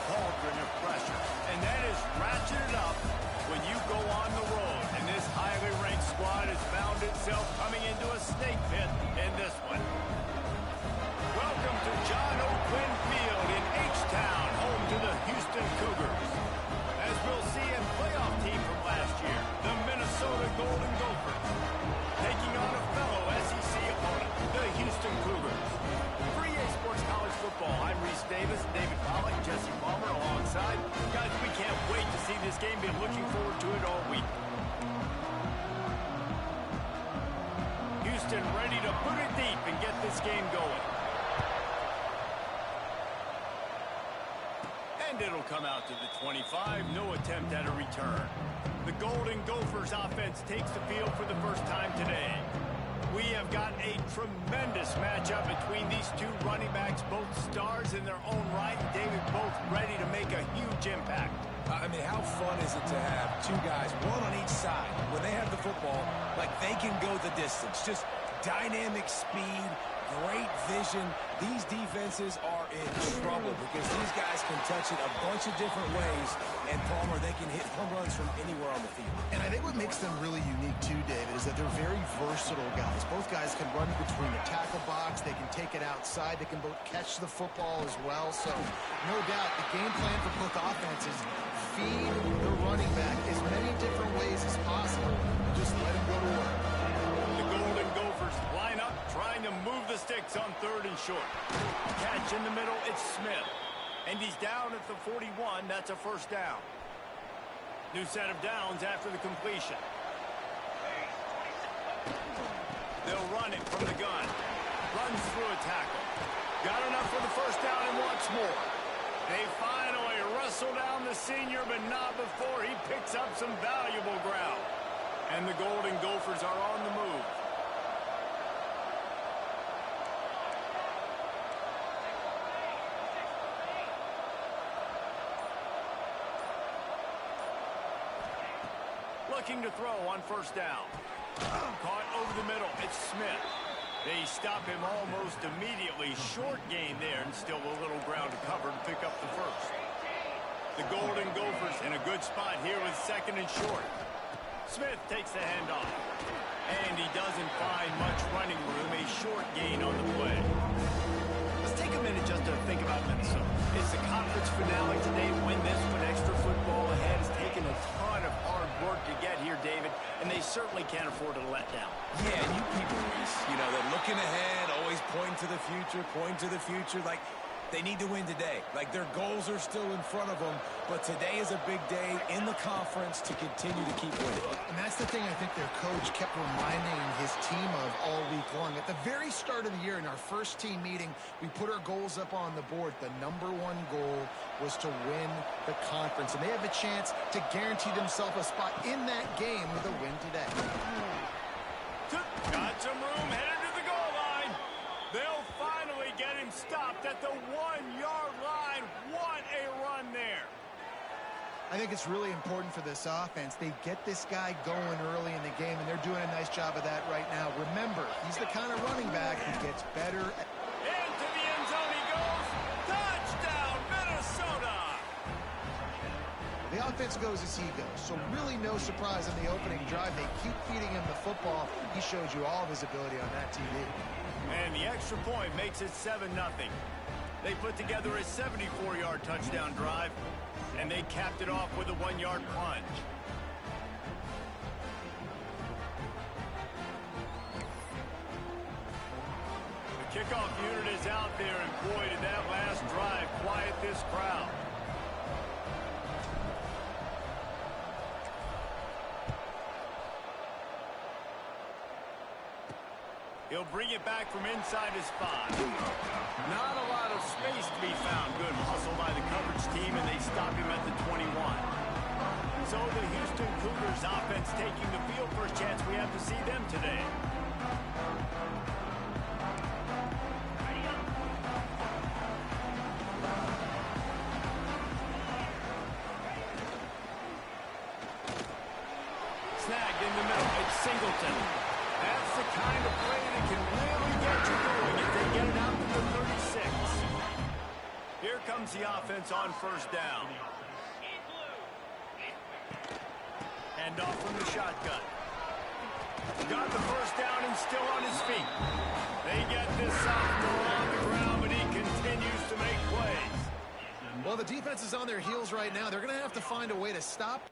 cauldron of pressure. And that is ratcheted up when you go on the road. And this highly ranked squad has found itself coming into a snake pit in this one. Welcome to John O'Quinn Field in H-Town, home to the Houston Cougars. As we'll see a playoff team from last year, the Minnesota Golden Gophers, taking on a fellow SEC opponent, the Houston Cougars. For EA Sports College Football, I'm Reese Davis, David Pollack, Jesse Palmer alongside. Guys, we can't wait to see this game. Been looking forward to it all week. Houston ready to put it deep and get this game going. And it'll come out to the 25. No attempt at a return. The Golden Gophers offense takes the field for the first time today. We have got a tremendous matchup between these two running backs, both stars in their own right, and David, both ready to make a huge impact. I mean, how fun is it to have two guys, one on each side, when they have the football, like they can go the distance. Just dynamic speed, great vision. These defenses are in trouble because these guys can touch it a bunch of different ways, and Palmer, they can hit home runs from anywhere on the field. And I think what makes them really unique too, David, is that they're very versatile guys. Both guys can run between the tackle box, they can take it outside, they can both catch the football as well. So no doubt the game plan for both offenses, feed the running back as many different ways as possible and just let him go to work. The Golden Gophers line up, trying to move the sticks on 3rd and short. Catch in the middle, it's Smith. And he's down at the 41. That's a first down. New set of downs after the completion. They'll run it from the gun. Runs through a tackle. Got enough for the first down and wants more. They finally wrestle down the senior, but not before he picks up some valuable ground. And the Golden Gophers are on the move. Looking to throw on first down. Caught over the middle. It's Smith. They stop him almost immediately. Short gain there, and still a little ground to cover to pick up the first. The Golden Gophers in a good spot here with 2nd and short. Smith takes the handoff. And he doesn't find much running room. A short gain on the play. Let's take a minute just to think about Minnesota. It's the conference finale today. Win this one. Extra football ahead has taken a ton of hard work to get here, David, and they certainly can't afford to let down. Yeah, and you people, Reese, you know, they're looking ahead, always pointing to the future, like they need to win today. Like their goals are still in front of them, but today is a big day in the conference to continue to keep winning. And that's the thing I think their coach kept reminding his team of all week long. At the very start of the year in our first team meeting, we put our goals up on the board. The #1 goal was to win the conference, and they have a chance to guarantee themselves a spot in that game with a win today. Got some room, headed to the goal line. They'll finally get him stopped at the 1-yard line. What a run there. I think it's really important for this offense. They get this guy going early in the game, and they're doing a nice job of that right now. Remember, he's the kind of running back who gets better. Into the end zone he goes. Touchdown, Minnesota. The offense goes as he goes, so really no surprise in the opening drive. They keep feeding him the football. He showed you all of his ability on that TV. And the extra point makes it 7-0. They put together a 74-yard touchdown drive, and they capped it off with a 1-yard plunge. The kickoff unit is out there, and boy, did that last drive quiet this crowd. He'll bring it back from inside his 5. Not a lot of space to be found. Good hustle by the coverage team, and they stop him at the 21. So the Houston Cougars offense taking the field. First chance we have to see them today. Snagged in the middle. It's Singleton. That's the kind of play that can really get you going if they get it out to the 36. Here comes the offense on first down. Hand off from the shotgun. Got the first down and still on his feet. They get this sophomore on the ground, but he continues to make plays. Well, the defense is on their heels right now. They're going to have to find a way to stop.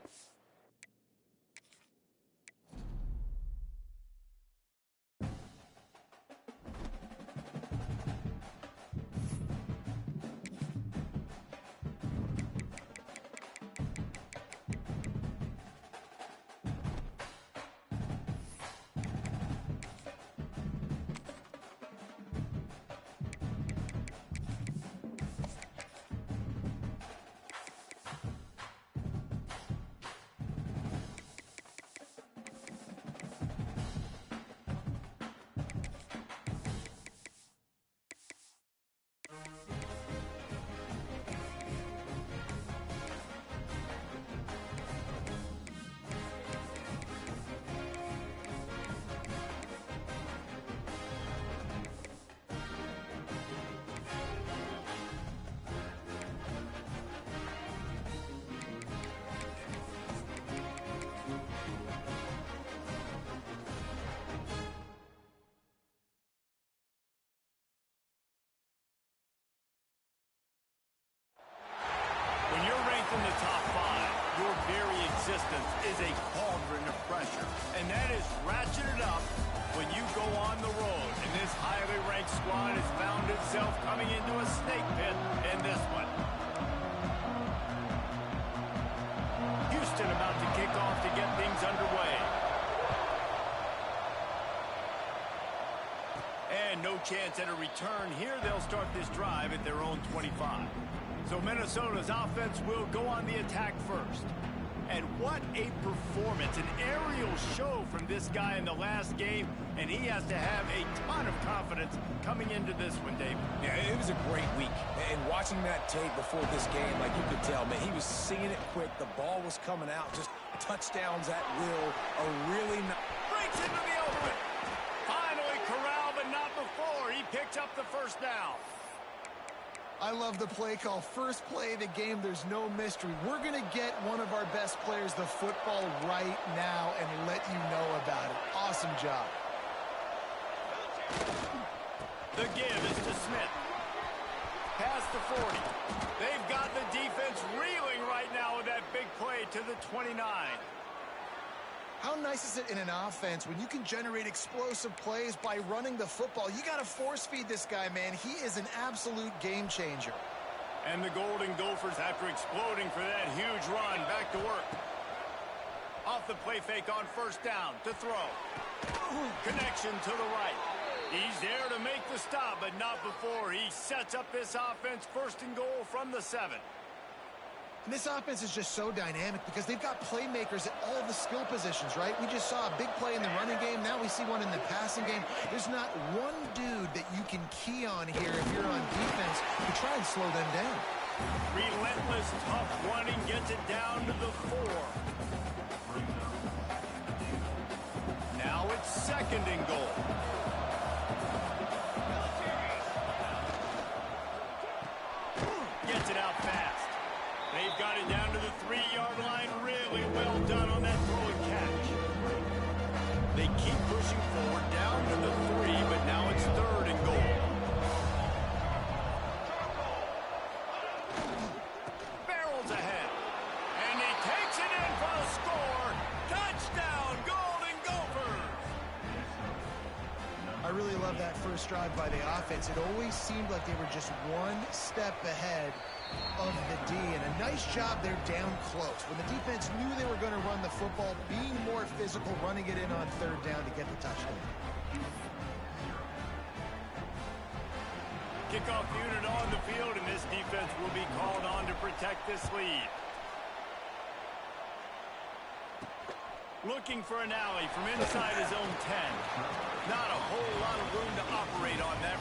When you're ranked in the top 5, your very existence is a cauldron of pressure. And that is ratcheted up when you go on the road. And this highly ranked squad has found itself coming into a snake pit in this one. Houston about to kick off to get things underway. And no chance at a return here. They'll start this drive at their own 25. So Minnesota's offense will go on the attack first. And what a performance, an aerial show from this guy in the last game, and he has to have a ton of confidence coming into this one, David. Yeah, it was a great week. And watching that tape before this game, like you could tell, man, he was singing it quick. The ball was coming out, just touchdowns at will. A really breaks into the open. Finally corralled, but not before. He picks up the first down. I love the play call. First play of the game, there's no mystery. We're going to get one of our best players the football right now and let you know about it. Awesome job. The give is to Smith. Past the 40. They've got the defense reeling right now with that big play to the 29. How nice is it in an offense when you can generate explosive plays by running the football? You got to force feed this guy, man. He is an absolute game changer. And the Golden Gophers, after exploding for that huge run, back to work. Off the play fake on first down to throw. Connection to the right. He's there to make the stop, but not before. He sets up this offense first and goal from the 7. And this offense is just so dynamic because they've got playmakers at all the skill positions, right? We just saw a big play in the running game. Now we see one in the passing game. There's not one dude that you can key on here if you're on defense to try and slow them down. Relentless, tough running gets it down to the 4. Now it's second and goal. Gets it out fast. They've got it down to the 3-yard line. Really well done on that throw and catch. They keep pushing forward down to the 3, but now it's third and goal. Barrels ahead. And he takes it in for the score. Touchdown, Golden Gophers. I really love that first drive by the offense. It always seemed like they were just one step ahead of the D, and a nice job there down close. When the defense knew they were going to run the football, being more physical, running it in on third down to get the touchdown. Kickoff unit on the field, and this defense will be called on to protect this lead. Looking for an alley from inside his own 10. Not a whole lot of room to operate on that.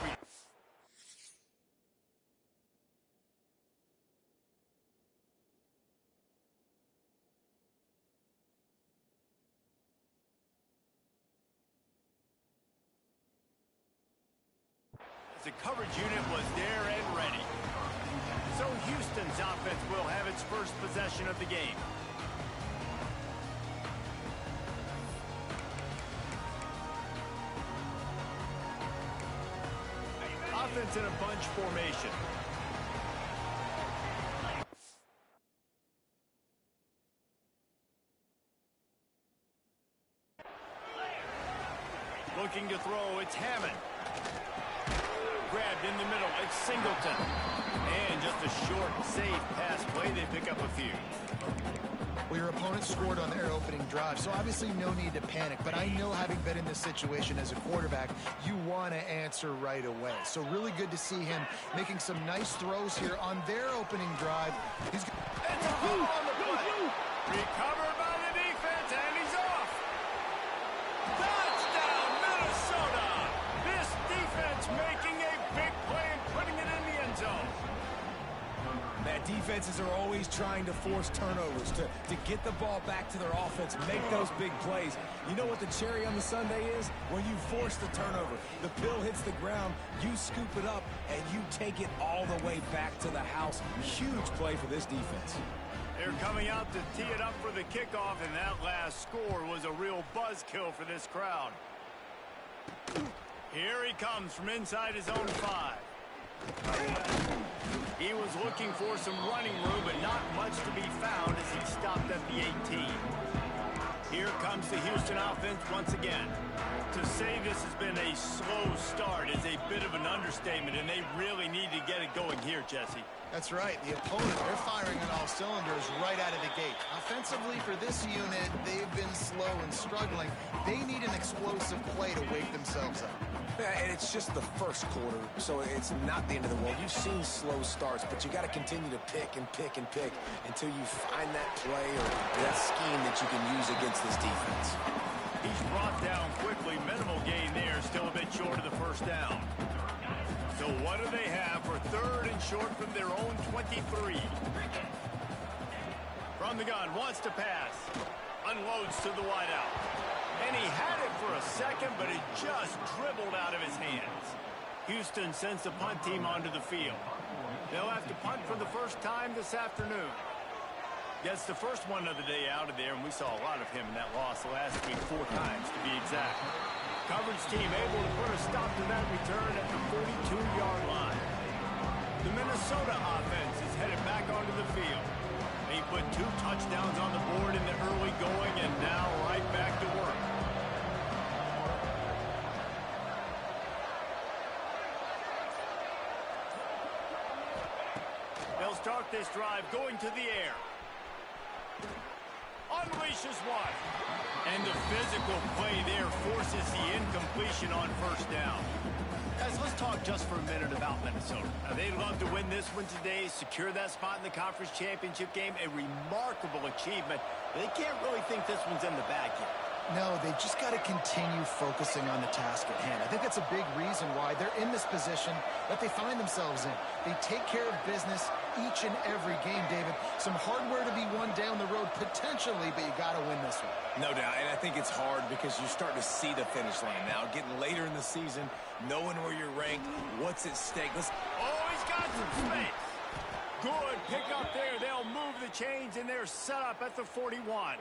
The coverage unit was there and ready. So Houston's offense will have its first possession of the game. Offense in a bunch formation. Looking to throw, it's Hammond. Grabbed in the middle, it's Singleton. And just a short, safe pass play, they pick up a few. Well, your opponent scored on their opening drive, so obviously no need to panic. But I know, having been in this situation as a quarterback, you want to answer right away. So really good to see him making some nice throws here on their opening drive. He's it's a hole on the play. Recovered by the defense, and he's off. Touchdown, Minnesota! This defense making a big play and putting it in the end zone. That defenses are always trying to force turnovers to get the ball back to their offense, make those big plays. You know what the cherry on the sundae is? When you force the turnover, the pill hits the ground, you scoop it up, and you take it all the way back to the house. Huge play for this defense. They're coming out to tee it up for the kickoff, and that last score was a real buzzkill for this crowd. Here he comes from inside his own 5. He was looking for some running room, but not much to be found as he stopped at the 18. Here comes the Houston offense once again. To say this has been a slow start is a bit of an understatement, and they really need to get it going here, Jesse. That's right. The opponent, they're firing on all cylinders right out of the gate. Offensively, for this unit, they've been slow and struggling. They need an explosive play to wake themselves up. And it's just the first quarter, so it's not the end of the world. You've seen slow starts, but you got to continue to pick and pick and pick until you find that play or that scheme that you can use against this defense. He's brought down quickly. Minimal gain there, still a bit short of the first down. So what do they have for 3rd and short from their own 23? From the gun, wants to pass. Unloads to the wideout. And he had it for a second, but it just dribbled out of his hands. Houston sends the punt team onto the field. They'll have to punt for the first time this afternoon. Gets the first one of the day out of there, and we saw a lot of him in that loss last week, 4 times to be exact. Coverage team able to put a stop to that return at the 42-yard line. The Minnesota offense is headed back onto the field. They put 2 touchdowns on the board in the early going, and now right back to work. They'll start this drive going to the air. Unleashes one. And the physical play there forces the incompletion on first down. Guys, let's talk just for a minute about Minnesota. Now, they'd love to win this one today, secure that spot in the conference championship game. A remarkable achievement. But they can't really think this one's in the bag yet. No, they've just got to continue focusing on the task at hand. I think that's a big reason why they're in this position that they find themselves in. They take care of business each and every game, David. Some hardware to be won down the road, potentially, but you got to win this one. No doubt, and I think it's hard because you start to see the finish line now. Getting later in the season, knowing where you're ranked, what's at stake. Oh, he's got some space. Good pick up there. They'll move the chains, and they're set up at the 41.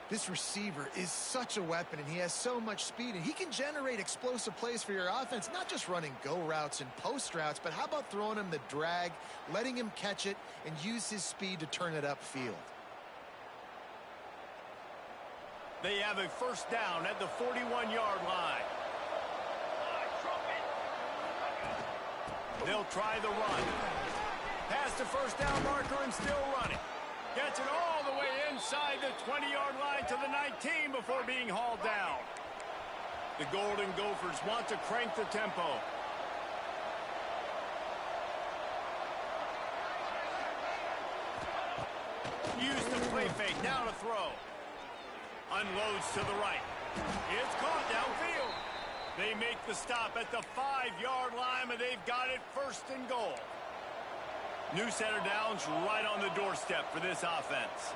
This receiver is such a weapon, and he has so much speed, and he can generate explosive plays for your offense, not just running go routes and post routes, but how about throwing him the drag, letting him catch it, and use his speed to turn it upfield. They have a first down at the 41-yard line. They'll try the run. Past the first down marker and still running. Gets it all the way inside the 20-yard line to the 19 before being hauled down. The Golden Gophers want to crank the tempo. Use the play fake, now to throw. Unloads to the right. It's caught downfield. They make the stop at the 5-yard line, and they've got it first and goal. New set of downs right on the doorstep for this offense.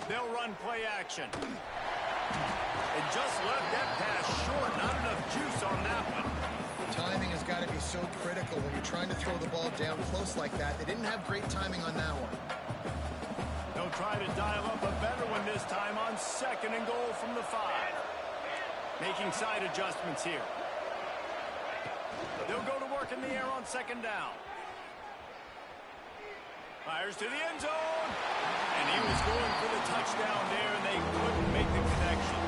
They'll run play action. And just left that pass short. Not enough juice on that one. Timing has got to be so critical when you're trying to throw the ball down close like that. They didn't have great timing on that one. They'll try to dial up a better one this time on 2nd and goal from the 5. Making side adjustments here. They'll go to work in the air on 2nd down. Fires to the end zone. And he was going for the touchdown there, and they couldn't make the connection.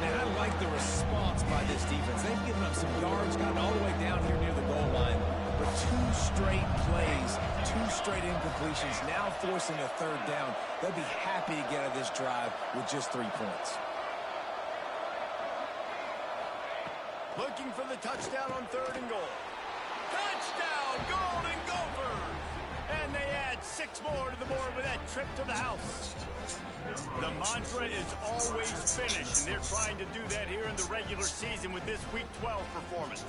And I like the response by this defense. They've given up some yards, gotten all the way down here near the goal line. But 2 straight plays, 2 straight incompletions, now forcing a 3rd down. They'll be happy to get out of this drive with just 3 points. Looking for the touchdown on 3rd and goal. Touchdown, Golden Gophers! And they add 6 more to the board with that trip to the house. The mantra is always finish, and they're trying to do that here in the regular season with this Week 12 performance.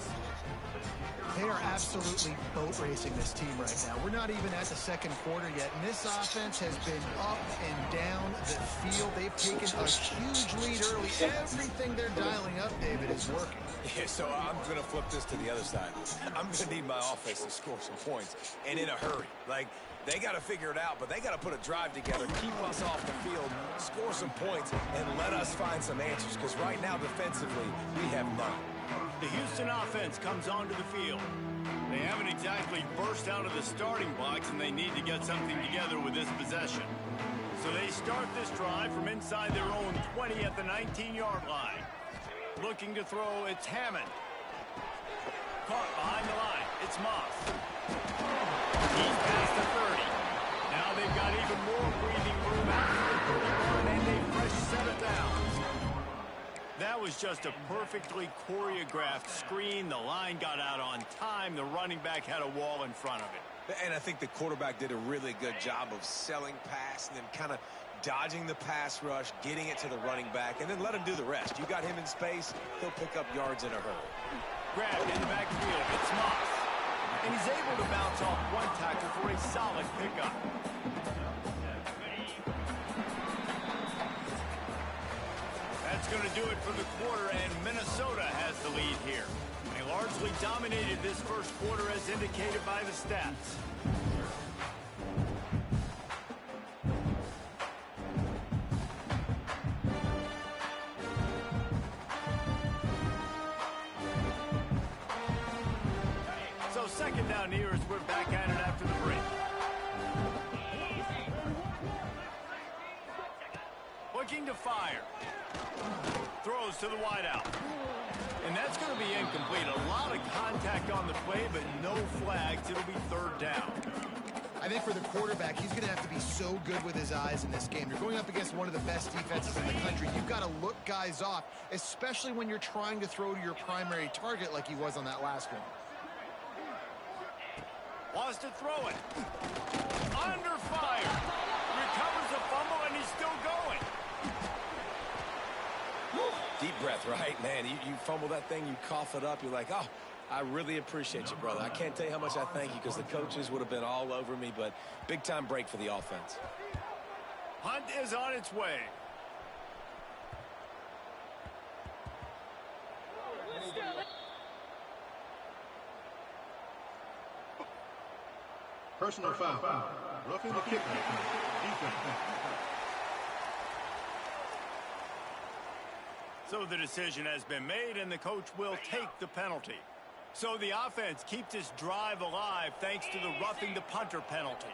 They are absolutely boat racing this team right now. We're not even at the 2nd quarter yet, and this offense has been up and down the field. They've taken a huge lead early. Everything they're dialing up, David, is working. Yeah, so I'm going to flip this to the other side. I'm going to need my offense to score some points, and in a hurry. Like, they got to figure it out, but they got to put a drive together, keep us off the field, score some points, and let us find some answers, because right now, defensively, we have none. The Houston offense comes onto the field. They haven't exactly burst out of the starting blocks, and they need to get something together with this possession. So they start this drive from inside their own 20 at the 19-yard line. Looking to throw, it's Hammond. Caught behind the line, it's Moss. He's past the 30. Now they've got even more breathing room after the 31 and a fresh set of downs. That was just a perfectly choreographed screen. The line got out on time. The running back had a wall in front of it. And I think the quarterback did a really good job of selling pass and then kind of dodging the pass rush, getting it to the running back, and then let him do the rest. You got him in space, he'll pick up yards in a hurry. Grabbed in the backfield, it's Moss. And he's able to bounce off one tackle for a solid pickup. That's going to do it for the quarter, and Minnesota has the lead here. They largely dominated this first quarter as indicated by the stats. So 2nd down here as we're back at it after the break. Looking to fire. Throws to the wideout. And that's going to be incomplete. A lot of contact on the play, but no flags. It'll be 3rd down. I think for the quarterback, he's going to have to be so good with his eyes in this game. You're going up against one of the best defenses in the country. You've got to look guys off, especially when you're trying to throw to your primary target like he was on that last one. Wants to throw it. Under fire. Recovers the fumble, and he's still going. Deep breath, right? Man, you fumble that thing, you cough it up, you're like, oh, I really appreciate you, brother. I can't tell you how much I thank you because the coaches would have been all over me, but big-time break for the offense. Hunt is on its way. Personal foul. Roughing the kicker. Defense. So the decision has been made, and the coach will take the penalty. So the offense keeps this drive alive thanks to the roughing the punter penalty.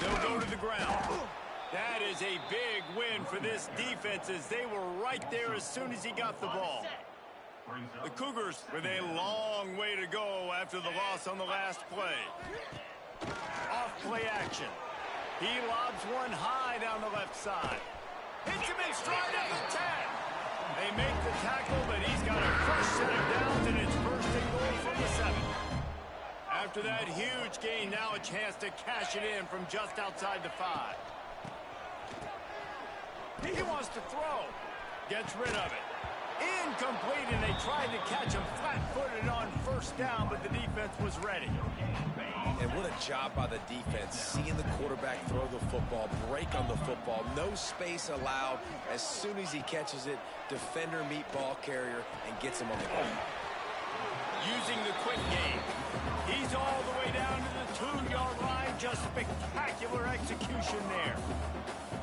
They'll go to the ground. That is a big win for this defense as they were right there as soon as he got the ball. The Cougars with a long way to go after the loss on the last play. Off play action. He lobs one high down the left side. Hits him in stride at the 10. They make the tackle, but he's got a fresh set of downs, and it's 1st and goal from the 7. After that huge gain, now a chance to cash it in from just outside the 5. He wants to throw. Gets rid of it. Incomplete, and they tried to catch him flat-footed on 1st down, but the defense was ready. And what a job by the defense, seeing the quarterback throw the football, break on the football, no space allowed. As soon as he catches it, defender meet ball carrier and gets him on the ground. using the quick game. He's all the way down to the 2-yard line. Just spectacular execution there.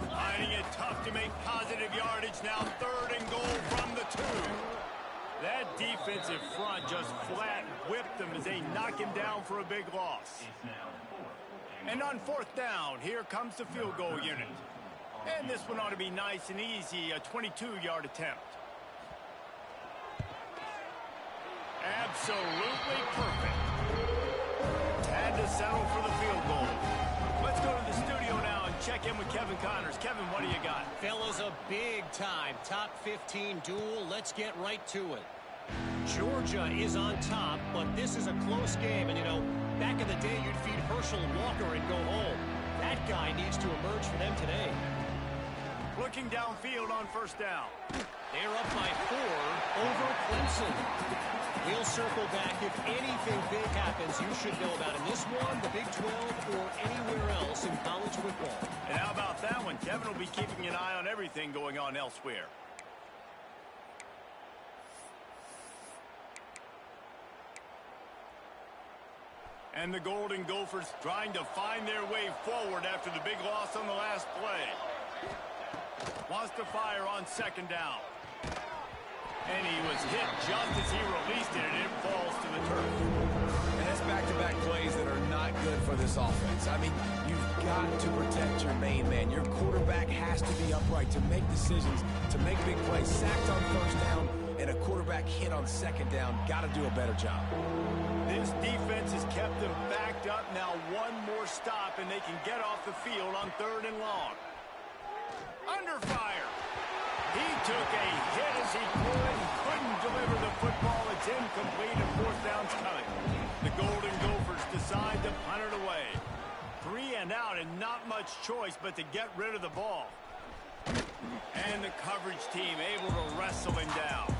Finding it tough to make positive yardage. Now 3rd and goal from the 2. That defensive front just flat whipped them as they knock him down for a big loss. And on 4th down, here comes the field goal unit. And this one ought to be nice and easy, a 22-yard attempt. Absolutely perfect. Had to settle for the field goal. Let's go to the studio now and check in with Kevin Connors. Kevin, what do you got? Fellas, a big-time top 15 duel. Let's get right to it. Georgia is on top, but this is a close game. And, you know, back in the day, you'd feed Herschel Walker and go home. That guy needs to emerge for them today. Looking downfield on 1st down. They're up by 4 over Clemson. We'll circle back. If anything big happens, you should know about in this one, the Big 12, or anywhere else in college football. And how about that one? Kevin will be keeping an eye on everything going on elsewhere. And the Golden Gophers trying to find their way forward after the big loss on the last play. Wants to fire on 2nd down. And he was hit just as he released it, and it falls to the turf. And that's back-to-back plays that are not good for this offense. I mean, you've got to protect your main man. Your quarterback has to be upright to make decisions, to make big plays. Sacked on 1st down, and a quarterback hit on 2nd down. Got to do a better job. This defense has kept them backed up. Now one more stop, and they can get off the field on 3rd and long. Under fire. He took a hit as he couldn't deliver the football. It's incomplete, and 4th down's coming. The Golden Gophers decide to punt it away. 3 and out, and not much choice but to get rid of the ball. And the coverage team able to wrestle him down.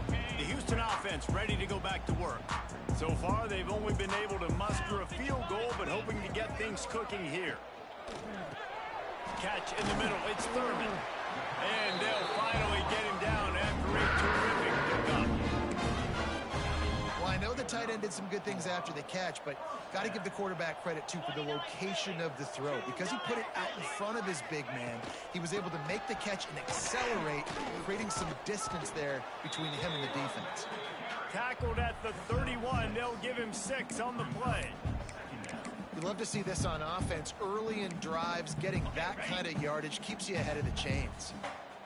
The Houston offense ready to go back to work. So far, they've only been able to muster a field goal, but hoping to get things cooking here. Catch in the middle. It's Thurman. And they'll finally get him down after a terrific pickup. Well, I know the tight end did some good things after the catch, but got to give the quarterback credit, too, for the location of the throw. Because he put it out in front of his big man, he was able to make the catch and accelerate, creating some distance there between him and the defense. Tackled at the 31. They'll give him 6 on the play. You love to see this on offense. Early in drives, getting that kind of yardage keeps you ahead of the chains.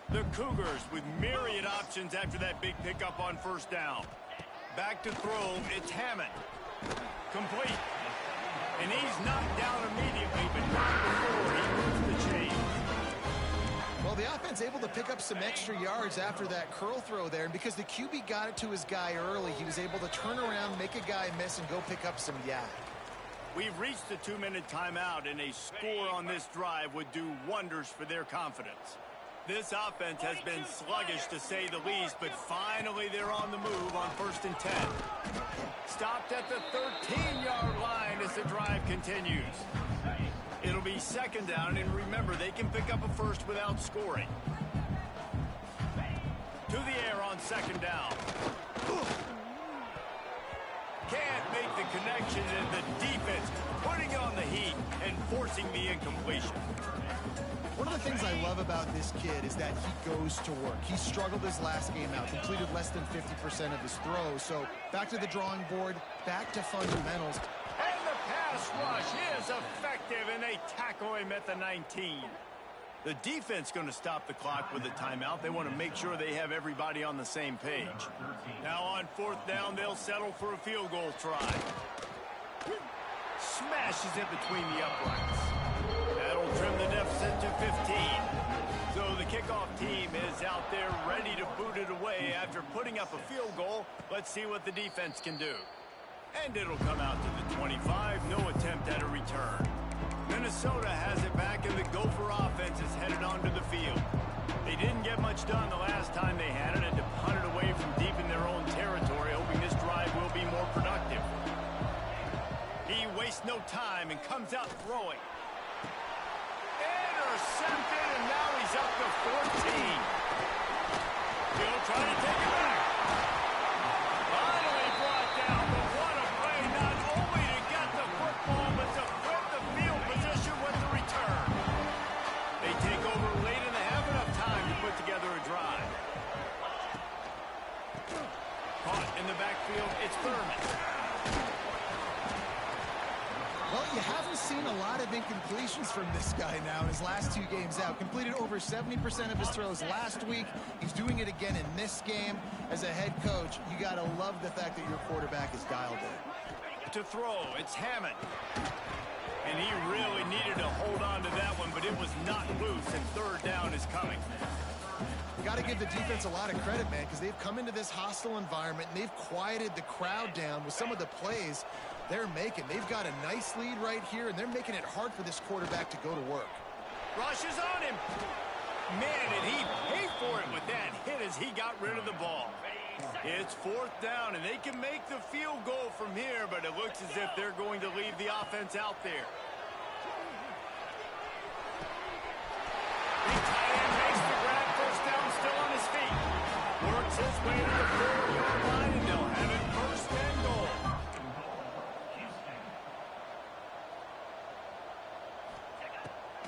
The Cougars with myriad options after that big pickup on 1st down. Back to throw. It's Hammond. Complete. And he's knocked down immediately, but not before he moves the chain. Well, the offense able to pick up some extra yards after that curl throw there. And because the QB got it to his guy early, he was able to turn around, make a guy miss, and go pick up some yak. We've reached the 2-minute timeout, and a score on this drive would do wonders for their confidence. This offense has been sluggish, to say the least, but finally they're on the move on 1st and 10. Stopped at the 13-yard line as the drive continues. It'll be 2nd down, and remember, they can pick up a first without scoring. To the air on 2nd down. Can't make the connection, and the defense putting on the heat and forcing the incompletion. One of the things I love about this kid is that he goes to work. He struggled his last game out, completed less than 50% of his throws. So back to the drawing board, back to fundamentals. And the pass rush is effective, and they tackle him at the 19. The defense going to stop the clock with a timeout. They want to make sure they have everybody on the same page. Now on 4th down, they'll settle for a field goal try. Smashes it between the uprights. That'll trim the deficit to 15. So the kickoff team is out there ready to boot it away after putting up a field goal. Let's see what the defense can do. And it'll come out to the 25. No attempt at a return. Minnesota has it back, and the Gopher offense is headed onto the field. They didn't get much done the last time they had it, and to punt it away from deep in their own territory, hoping this drive will be more productive. He wastes no time and comes out throwing. Intercepted, and now he's up to 14. He'll try to take it back. incompletions from this guy now in his last 2 games out. Completed over 70% of his throws last week. He's doing it again in this game. As a head coach, you got to love the fact that your quarterback is dialed in. To throw, it's Hammond. And he really needed to hold on to that one, but it was not loose, and third down is coming. Got to give the defense a lot of credit, man, because they've come into this hostile environment, and they've quieted the crowd down with some of the plays they're making. They've got a nice lead right here, and they're making it hard for this quarterback to go to work. Rush is on him. Man, did he pay for it with that hit as he got rid of the ball. It's fourth down, and they can make the field goal from here, but it looks as if they're going to leave the offense out there. The tight end makes the grab, first down, still on his feet. Works his way to the 4-yard line, and they'll have it first and goal.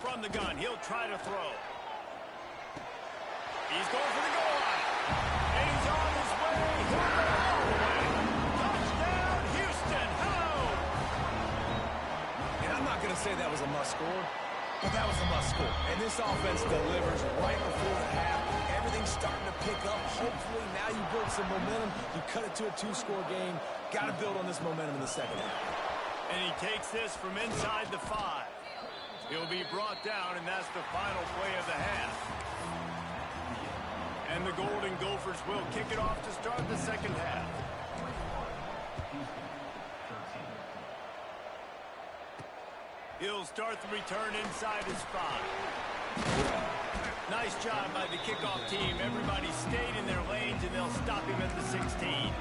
From the gun, he'll try to throw. He's going for the goal line. And he's on his way. He'll go all the way. Touchdown, Houston. Hello. And I'm not going to say that was a must-score, but that was a must-score. And this offense delivers right before the half. Everything's starting to pick up. Hopefully now you build some momentum. You cut it to a 2-score game. Got to build on this momentum in the second half. And he takes this from inside the 5. He'll be brought down, and that's the final play of the half. And the Golden Gophers will kick it off to start the second half. He'll start the return inside his 5. Nice job by the kickoff team. Everybody stayed in their lanes, and they'll stop him at the 16.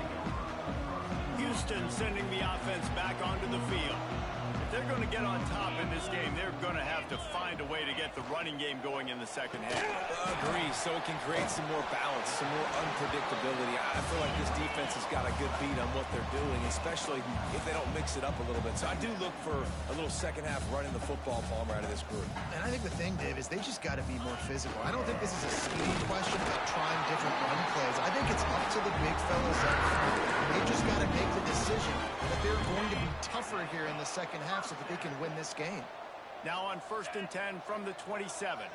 Houston sending the offense back onto the field. If they're going to get on top in this game, they're going to have to find a way to get the running game going in the second half. Agree, so it can create some more balance, some more unpredictability. I feel like this defense has got a good beat on what they're doing, especially if they don't mix it up a little bit. So I do look for a little second half running the football Palmer out of this group. And I think the thing, Dave, is they just got to be more physical. I don't think this is a scheme question about trying different run plays. I think it's up to the big fellas up front. They've just got to make the decision that they're going to be tougher here in the second half so that they can win this game. Now on 1st and 10 from the 27.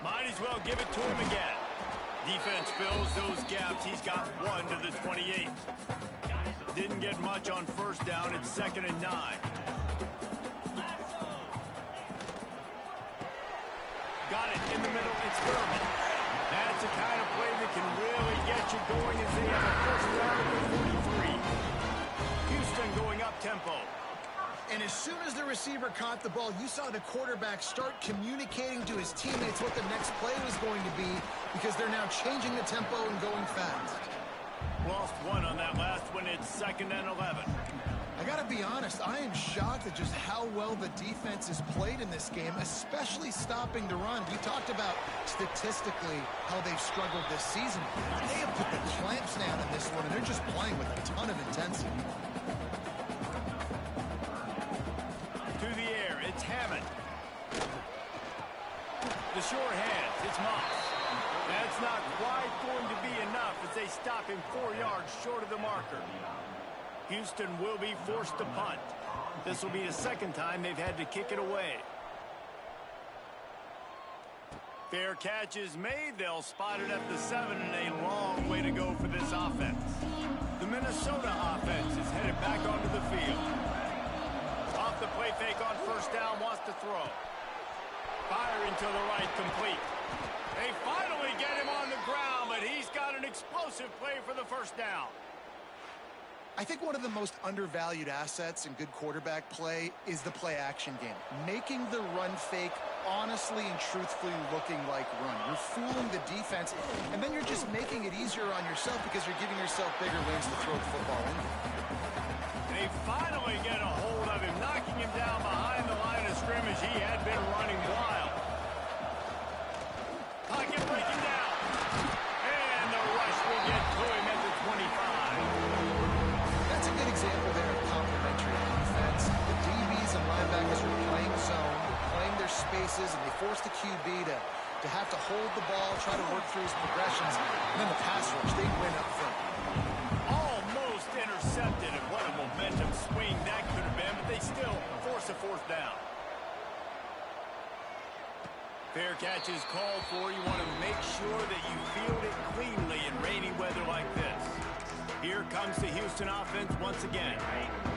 Might as well give it to him again. Defense fills those gaps. He's got 1 to the 28. Didn't get much on first down. It's 2nd and 9. Got it in the middle. It's Thurman. That's the kind of play that can really get you going as they have a first down at the 43. Houston going up tempo. And as soon as the receiver caught the ball, you saw the quarterback start communicating to his teammates what the next play was going to be because they're now changing the tempo and going fast. Lost 1 on that last one. It's 2nd and 11. I got to be honest, I am shocked at just how well the defense has played in this game, especially stopping the run. We talked about statistically how they've struggled this season. They have put the clamps down in this one, and they're just playing with a ton of intensity. To the air, it's Hammond. The sure hands, it's Moss. That's not quite going to be enough as they stop him 4 yards short of the marker. Houston will be forced to punt. This will be the second time they've had to kick it away. Fair catch is made. They'll spot it at the 7, and a long way to go for this offense. The Minnesota offense is headed back onto the field. Off the play fake on first down, wants to throw. Firing to the right, complete. They finally get him on the ground, but he's got an explosive play for the first down. I think one of the most undervalued assets in good quarterback play is the play-action game. Making the run fake honestly and truthfully looking like run. You're fooling the defense, and then you're just making it easier on yourself because you're giving yourself bigger lanes to throw the football in. They finally get a hold of him, knocking him down behind the line of scrimmage. He had been running wild. Pocket breaking down. And the rush will get to him at the 25. That's a good example there of complementary defense. The DBs and linebackers are playing zone, playing their spaces, and they force the QB to have to hold the ball, try to work through his progressions, and then the pass rush, they win up front. Almost intercepted, and what a momentum swing that could have been, but they still force a fourth down. Fair catch is called for. You want to make sure that you field it cleanly in rainy weather like this. Here comes the Houston offense once again.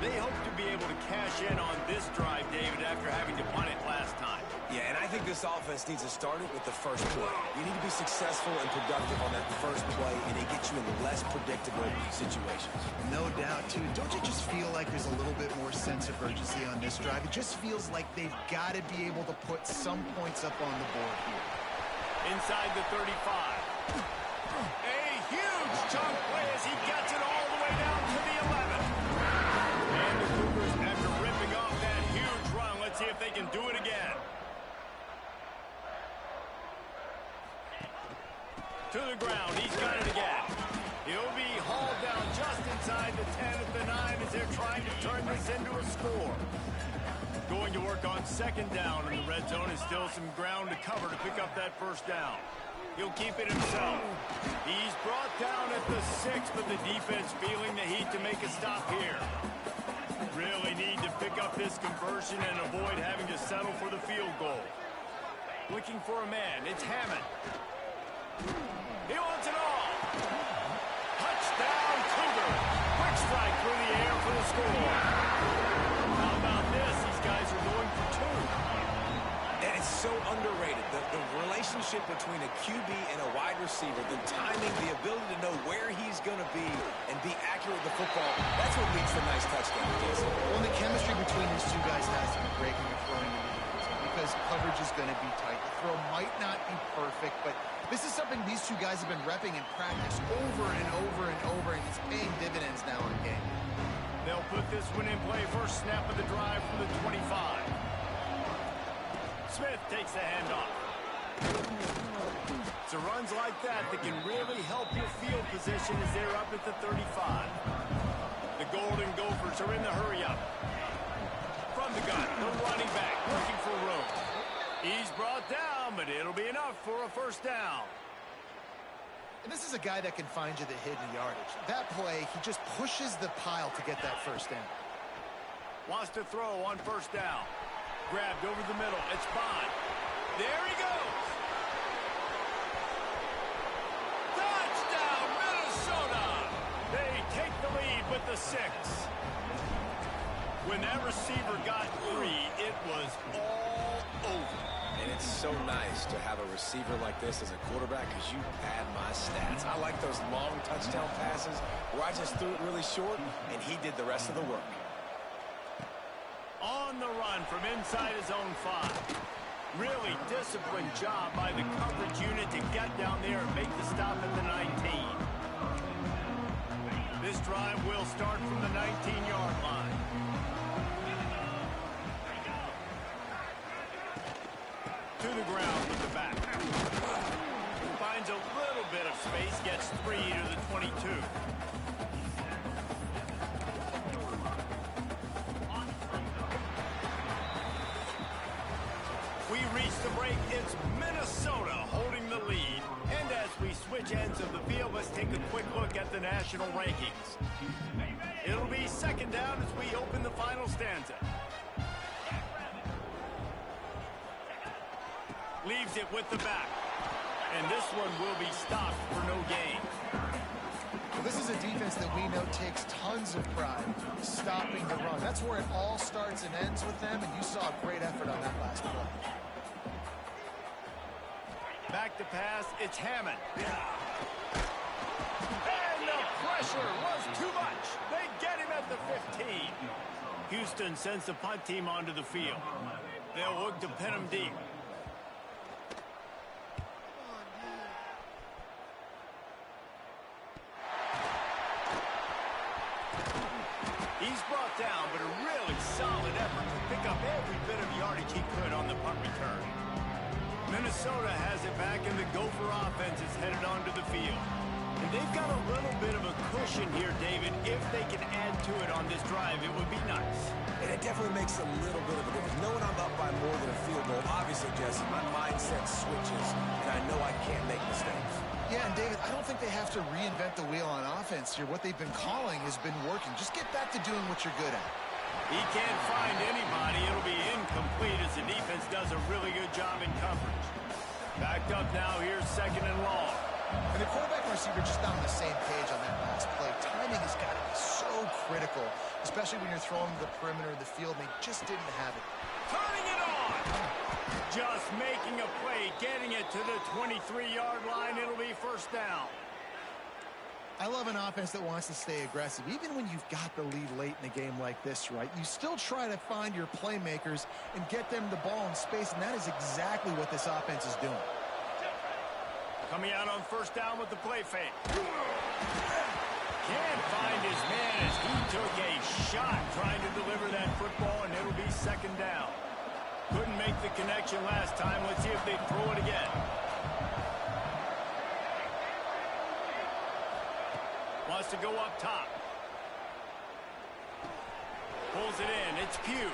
They hope to be able to cash in on this drive, David, after having to punt it last time. Yeah, and I think this offense needs to start it with the first play. You need to be successful and productive on that first play, and it gets you in less predictable situations. No doubt, too. Don't you just feel like there's a little bit more sense of urgency on this drive? It just feels like they've got to be able to put some points up on the board here. Inside the 35. A huge chunk play as he gets it all the way down to the 11. And the Cougars, after ripping off that huge run, let's see if they can do it again. To the ground, he's got it again. He'll be hauled down just inside the 10 at the 9 as they're trying to turn this into a score. Going to work on second down in the red zone is still some ground to cover to pick up that first down. He'll keep it himself. He's brought down at the 6, but the defense feeling the heat to make a stop here. Really need to pick up this conversion and avoid having to settle for the field goal. Looking for a man. It's Hammond. He wants it all. Touchdown, Cougar. Quick strike through the air for the score. How about this? These guys are going for 2. And it's so underrated. The relationship between a QB and a wide receiver, the timing, the ability to know where he's going to be and be accurate with the football, that's what leads to nice touchdowns, Jason. Well, the chemistry between these two guys has to be great when you're throwing in the end zone because coverage is going to be tight. The throw might not be perfect, but this is something these two guys have been repping in practice over and over and over, and it's paying dividends now in the game. They'll put this one in play. First snap of the drive from the 25. Smith takes the handoff. It's runs like that can really help your field position as they're up at the 35. The Golden Gophers are in the hurry-up. From the gun, the running back looking for room. He's brought down, but it'll be enough for a first down. And this is a guy that can find you the hidden yardage. That play, he just pushes the pile to get that first down. Wants to throw on first down. Grabbed over the middle. It's Bond. There he goes. Touchdown, Minnesota. They take the lead with the 6. When that receiver got 3, it was all over. And it's so nice to have a receiver like this as a quarterback because you pad my stats. I like those long touchdown passes where I just threw it really short and he did the rest of the work. On the run from inside his own 5. Really disciplined job by the coverage unit to get down there and make the stop at the 19. This drive will start from the 19-yard line. To the ground with the back. Finds a little bit of space, gets 3 to the 22. We reach the break. It's Minnesota holding the lead. And as we switch ends of the field, let's take a quick look at the national rankings. It'll be second down as we open the final stanza. Leaves it with the back. And this one will be stopped for no gain. Well, this is a defense that we know takes tons of pride stopping the run. That's where it all starts and ends with them, and you saw a great effort on that last play. Back to pass, it's Hammond. And the pressure was too much. They get him at the 15. Houston sends the punt team onto the field. They'll look to pin him deep. He's brought down, but a really solid effort to pick up every bit of yardage he could on the punt return. Minnesota has it back, and the Gopher offense is headed onto the field. And they've got a little bit of a cushion here, David. If they can add to it on this drive, it would be nice. And it definitely makes a little bit of a difference. Knowing I'm up by more than a field goal, obviously, Jesse, my mindset switches, and I know I can't make mistakes. Yeah, and David, I don't think they have to reinvent the wheel on offense here. What they've been calling has been working. Just get back to doing what you're good at. He can't find anybody. It'll be incomplete as the defense does a really good job in coverage. Backed up now. Here's second and long. And the quarterback and receiver just not on the same page on that last play. Timing has got to be so critical, especially when you're throwing to the perimeter of the field. They just didn't have it. Turning it on. Just making a play, getting it to the 23-yard line. It'll be first down. I love an offense that wants to stay aggressive. Even when you've got the lead late in a game like this, right, you still try to find your playmakers and get them the ball in space, and that is exactly what this offense is doing. Coming out on first down with the play fake. Can't find his man as he took a shot trying to deliver that football, and it'll be second down. Couldn't make the connection last time. Let's see if they throw it again. Wants to go up top. Pulls it in. It's Pugh.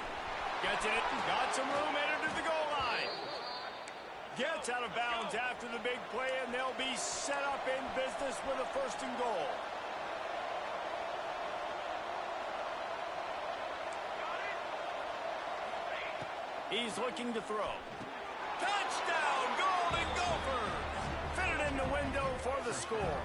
Gets it. Got some room. Entered to the goal line. Gets out of bounds after the big play, and they'll be set up in business with a first and goal. He's looking to throw. Touchdown, Golden Gophers! Fitted in the window for the score.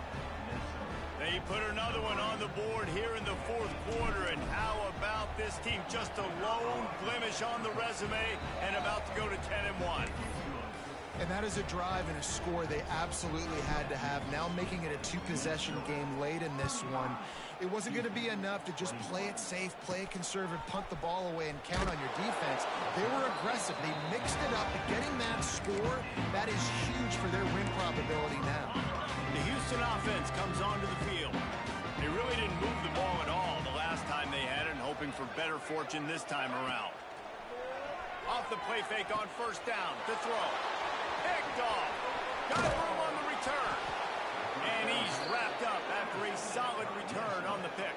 They put another one on the board here in the fourth quarter, and how about this team? Just a lone blemish on the resume and about to go to 10-1. And that is a drive and a score they absolutely had to have. Now making it a two-possession game late in this one. It wasn't going to be enough to just play it safe, play it conservative, punt the ball away, and count on your defense. They were aggressive. They mixed it up. Getting that score, that is huge for their win probability now. The Houston offense comes onto the field. They really didn't move the ball at all the last time they had it, and hoping for better fortune this time around. Off the play fake on first down to throw. Picked off. Got room on the return. And he's wrapped up after a solid return on the pick.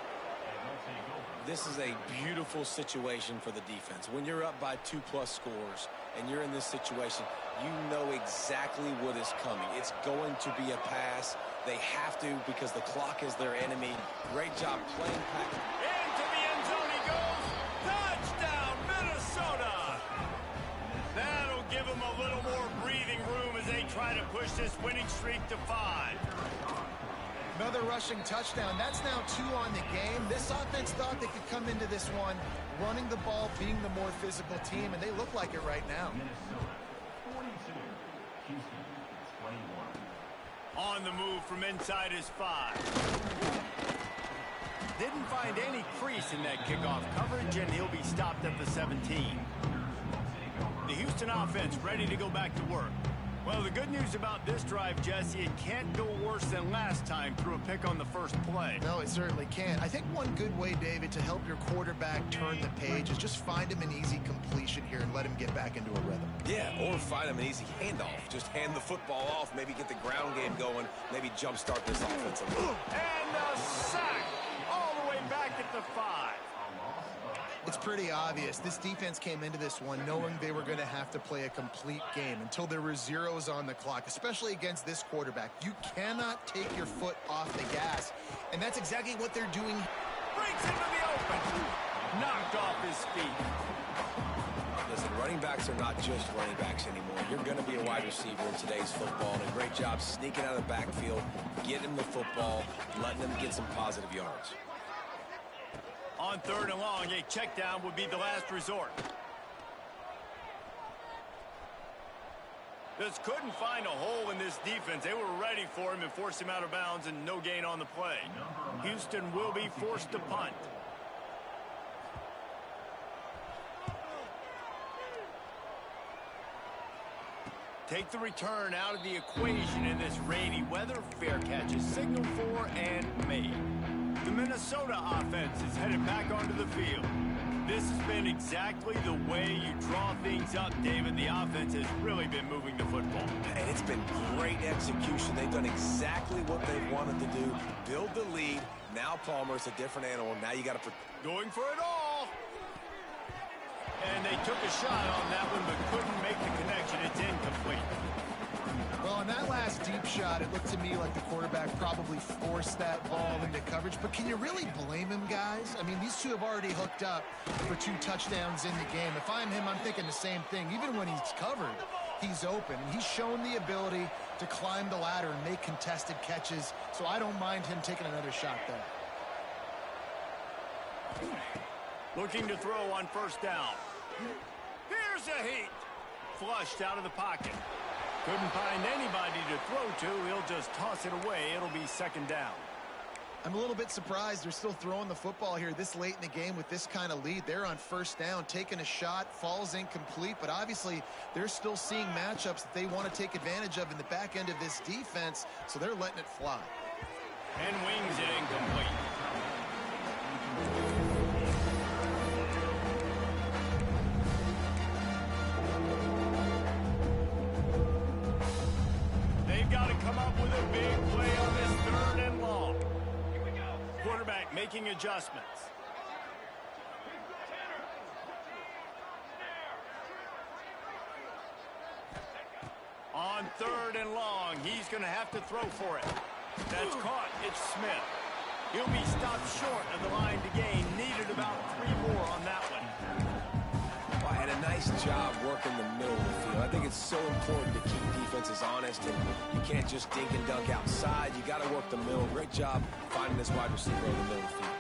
This is a beautiful situation for the defense. When you're up by 2+ scores and you're in this situation, you know exactly what is coming. It's going to be a pass. They have to because the clock is their enemy. Great job playing pass. Into the end zone he goes. Touchdown, Minnesota. That'll give them a little more breathing room as they try to push this winning streak to 5. Another rushing touchdown. That's now 2 on the game. This offense thought they could come into this one running the ball, being the more physical team, and they look like it right now. On the move from inside his 5. Didn't find any crease in that kickoff coverage, and he'll be stopped at the 17. The Houston offense ready to go back to work. Well, the good news about this drive, Jesse, it can't go worse than last time through a pick on the first play. No, it certainly can't. I think one good way, David, to help your quarterback turn the page is just find him an easy completion here and let him get back into a rhythm. Yeah, or find him an easy handoff. Just hand the football off, maybe get the ground game going, maybe jumpstart this offense a little. And a sack all the way back at the 5. It's pretty obvious. This defense came into this one knowing they were going to have to play a complete game until there were zeros on the clock, especially against this quarterback. You cannot take your foot off the gas, and that's exactly what they're doing. Breaks into the open. Knocked off his feet. Listen, running backs are not just running backs anymore. You're going to be a wide receiver in today's football, and a great job sneaking out of the backfield, getting the football, letting them get some positive yards. On third and long, a check down would be the last resort. Just couldn't find a hole in this defense. They were ready for him and forced him out of bounds, and no gain on the play. Houston will be forced to punt. Take the return out of the equation in this rainy weather. Fair catch is signaled for and made. The Minnesota offense is headed back onto the field. This has been exactly the way you draw things up, David. The offense has really been moving the football. And it's been great execution. They've done exactly what they wanted to do. Build the lead. Now Palmer's a different animal. Now you got to... Going for it all. And they took a shot on that one, but couldn't make the connection. It's incomplete. Well, on that last deep shot, it looked to me like the quarterback probably forced that ball into coverage. But can you really blame him, guys? I mean, these two have already hooked up for 2 touchdowns in the game. If I'm him, I'm thinking the same thing. Even when he's covered, he's open. He's shown the ability to climb the ladder and make contested catches, so I don't mind him taking another shot there. Looking to throw on first down. Here's a heat. Flushed out of the pocket. Couldn't find anybody to throw to. He'll just toss it away. It'll be second down. I'm a little bit surprised they're still throwing the football here this late in the game with this kind of lead. They're on first down, taking a shot, falls incomplete, but obviously they're still seeing matchups that they want to take advantage of in the back end of this defense, so they're letting it fly. And wings it incomplete. They've got to come up with a big play on this 3rd and long. Quarterback making adjustments. On 3rd and long, he's going to have to throw for it. That's caught. It's Smith. He'll be stopped short of the line to gain. Needed about 3 more on that one. Well, had a nice job working the middle of the field. I think it's so important to keep defenses honest, and you can't just dink and dunk outside. You got to work the middle. Great job finding this wide receiver in the middle of the field.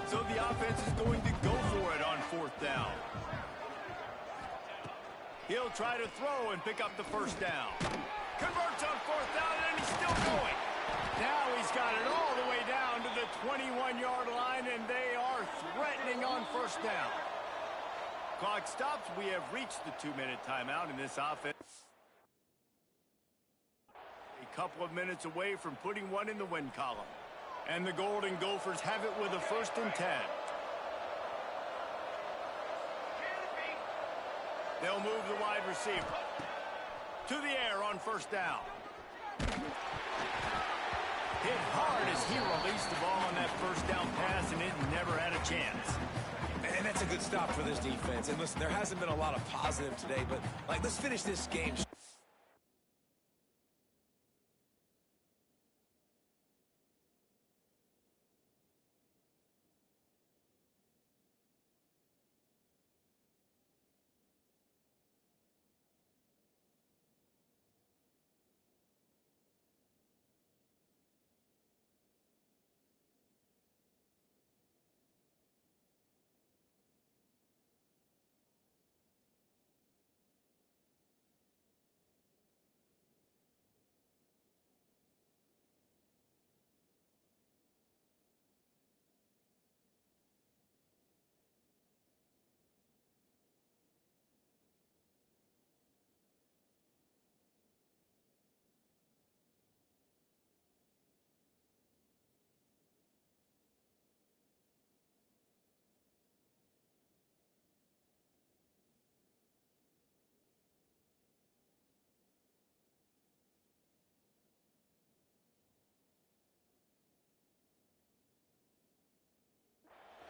So the offense is going to go for it on 4th down. He'll try to throw and pick up the first down. Converts on 4th down, and he's still going. Now he's got it all the way down to the 21-yard line, and they are threatening on first down. Clock stops. We have reached the 2-minute timeout in this offense. A couple of minutes away from putting one in the win column. And the Golden Gophers have it with a 1st and 10. They'll move the wide receiver to the air on first down. Hit hard as he released the ball on that first down pass, and it never had a chance. And that's a good stop for this defense. And listen, there hasn't been a lot of positive today, but let's finish this game.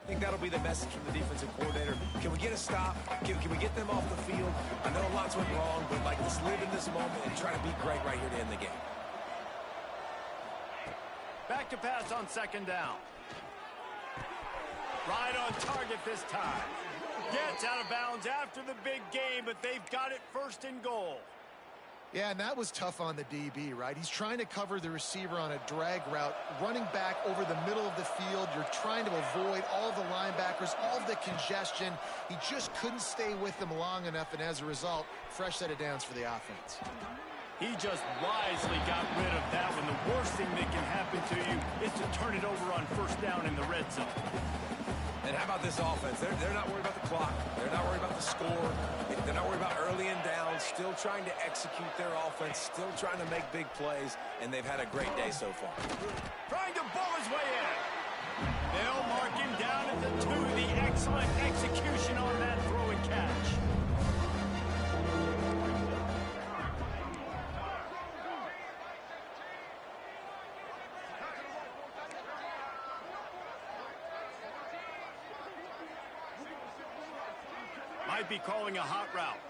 I think that'll be the message from the defensive coordinator. Can we get a stop? Can we get them off the field? I know lots went wrong, but let's live in this moment and try to be great right here to end the game. Back to pass on 2nd down. Right on target this time. Gets out of bounds after the big game, but they've got it 1st and goal. Yeah, and that was tough on the DB, right? He's trying to cover the receiver on a drag route, running back over the middle of the field. You're trying to avoid all the linebackers, all of the congestion. He just couldn't stay with them long enough, and as a result, fresh set of downs for the offense. He just wisely got rid of that when the worst thing that can happen to you is to turn it over on first down in the red zone. And how about this offense? They're not worried about the clock. They're not worried about the score. They're not worried about early and down. Still trying to execute their offense. Still trying to make big plays. And they've had a great day so far. Trying to bull his way in. They'll mark him down at the 2. The excellent execution on that throw and catch. Might be calling a hot route.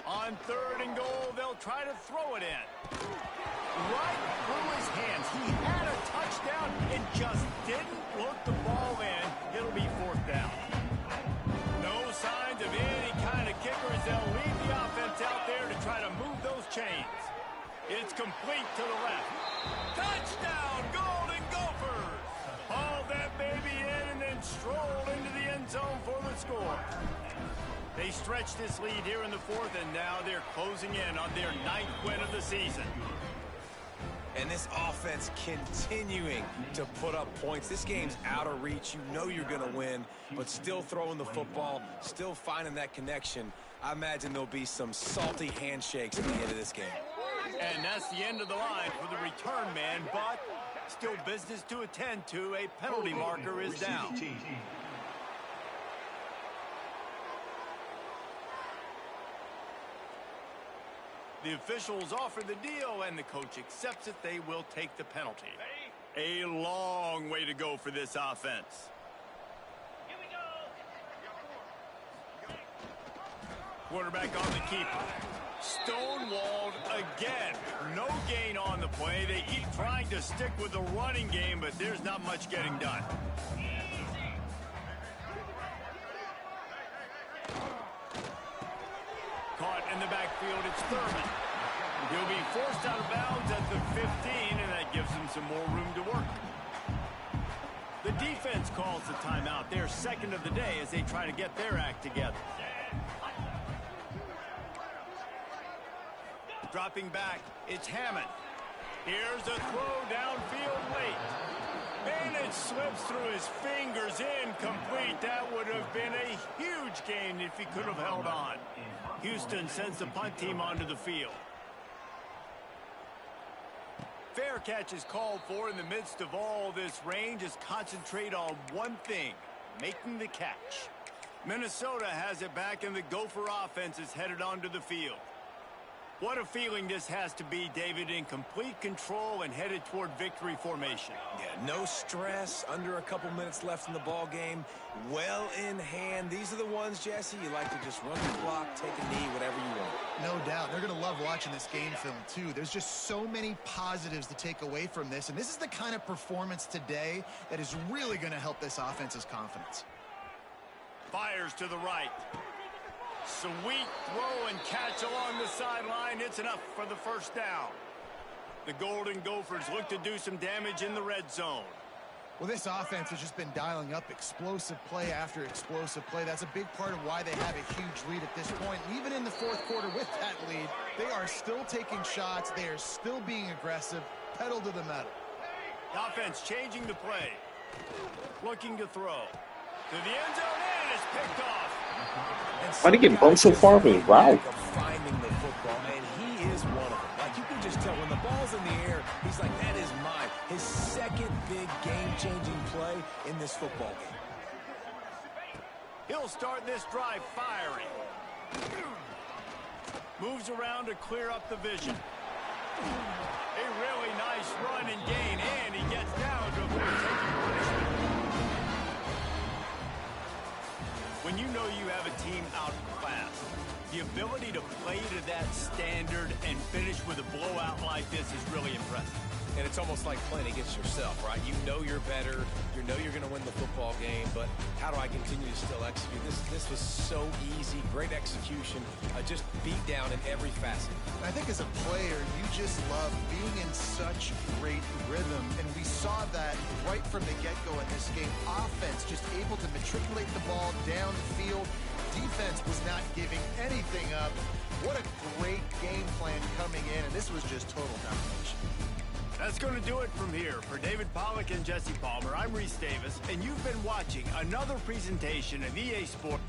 On 3rd and goal, they'll try to throw it in. Right through his hands. He had a touchdown and just didn't look the ball in. It'll be 4th down. No signs of any kind of kickers. They'll leave the offense out there to try to move those chains. It's complete to the left. Touchdown, Golden Gophers! Haul that baby in and then stroll into the end zone for the score. They stretched this lead here in the 4th, and now they're closing in on their 9th win of the season. And this offense continuing to put up points. This game's out of reach. You know you're going to win, but still throwing the football, still finding that connection. I imagine there'll be some salty handshakes at the end of this game. And that's the end of the line for the return man, but still business to attend to. A penalty marker is down. The officials offer the deal, and the coach accepts it. They will take the penalty. A long way to go for this offense. Here we go. Quarterback on the keeper. Stonewalled again. No gain on the play. They keep trying to stick with the running game, but there's not much getting done. Caught in the backfield, it's Thurman. He'll be forced out of bounds at the 15, and that gives him some more room to work. The defense calls the timeout. They're 2nd of the day as they try to get their act together. Dropping back, it's Hammond. Here's a throw downfield late. And it slips through his fingers, incomplete. That would have been a huge gain if he could have held on. Houston sends the punt team onto the field. Fair catch is called for in the midst of all this rain. Just concentrate on one thing, making the catch. Minnesota has it back, and the Gopher offense is headed onto the field. What a feeling this has to be, David, in complete control and headed toward victory formation. Yeah, no stress, under a couple minutes left in the ball game, well in hand. These are the ones, Jesse, you like to just run the clock, take a knee, whatever you want. No doubt. They're going to love watching this game film, too. There's just so many positives to take away from this, and this is the kind of performance today that is really going to help this offense's confidence. Fires to the right. Sweet throw and catch along the sideline. It's enough for the 1st down. The Golden Gophers look to do some damage in the red zone. Well, this offense has just been dialing up explosive play after explosive play. That's a big part of why they have a huge lead at this point. Even in the 4th quarter with that lead, they are still taking shots. They are still being aggressive, pedal to the metal. The offense changing the play. Looking to throw. To the end zone, and it's picked off. Why did he get bumped so far? Wow. Finding the football, and he is one of them. Like, you can just tell when the ball's in the air, he's like, that is mine. His 2nd big game-changing play in this football game. He'll start this drive firing. Moves around to clear up the vision. A really nice run and gain, and he gets down before taking punishment. When you know you have a team outclassed, the ability to play to that standard and finish with a blowout like this is really impressive. And it's almost like playing against yourself, right? You know you're better. You know you're going to win the football game, but how do I continue to still execute? This was so easy. Great execution. Just beat down in every facet. I think as a player, you just love being in such great rhythm, and we saw that right from the get-go in this game. Offense just able to matriculate the ball down the field. Defense was not giving anything up. What a great game plan coming in, and this was just total domination. That's going to do it from here. For David Pollack and Jesse Palmer, I'm Reese Davis, and you've been watching another presentation of EA Sports.